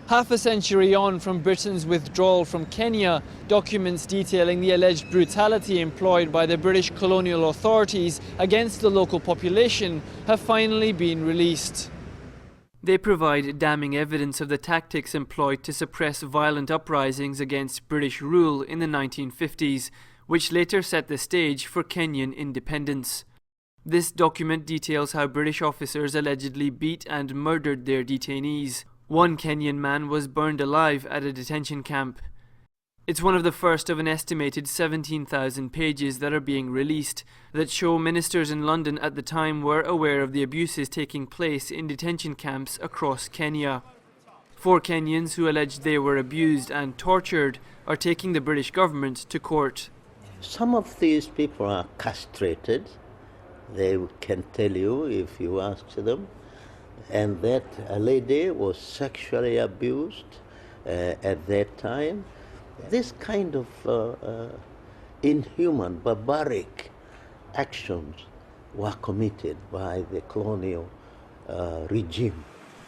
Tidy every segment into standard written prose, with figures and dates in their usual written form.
Half a century on from Britain's withdrawal from Kenya, documents detailing the alleged brutality employed by the British colonial authorities against the local population have finally been released. They provide damning evidence of the tactics employed to suppress violent uprisings against British rule in the 1950s, which later set the stage for Kenyan independence. This document details how British officers allegedly beat and murdered their detainees. One Kenyan man was burned alive at a detention camp. It's one of the first of an estimated 17,000 pages that are being released that show ministers in London at the time were aware of the abuses taking place in detention camps across Kenya. 4 Kenyans who alleged they were abused and tortured are taking the British government to court. Some of these people are castrated. They can tell you if you ask them. And that a lady was sexually abused at that time. This kind of inhuman, barbaric actions were committed by the colonial regime.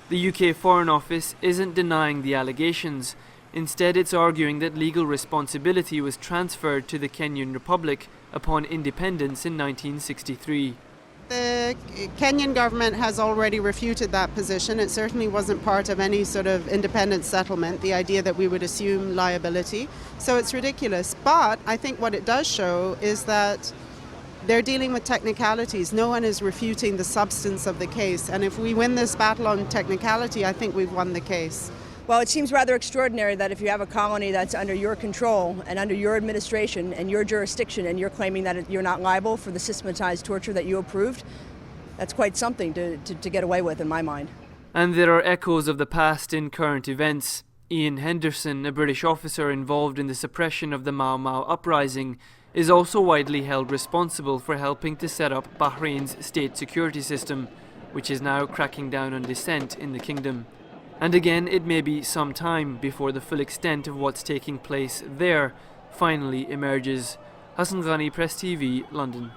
The UK Foreign Office isn't denying the allegations. Instead, it's arguing that legal responsibility was transferred to the Kenyan Republic upon independence in 1963. The Kenyan government has already refuted that position. It certainly wasn't part of any sort of independent settlement, the idea that we would assume liability. So it's ridiculous. But I think what it does show is that they're dealing with technicalities. No one is refuting the substance of the case. And if we win this battle on technicality, I think we've won the case. Well, it seems rather extraordinary that if you have a colony that's under your control and under your administration and your jurisdiction and you're claiming that you're not liable for the systematized torture that you approved, that's quite something to get away with in my mind. And there are echoes of the past in current events. Ian Henderson, a British officer involved in the suppression of the Mau Mau uprising, is also widely held responsible for helping to set up Bahrain's state security system, which is now cracking down on dissent in the kingdom. And again, it may be some time before the full extent of what's taking place there finally emerges. Hassan Ghani, Press TV, London.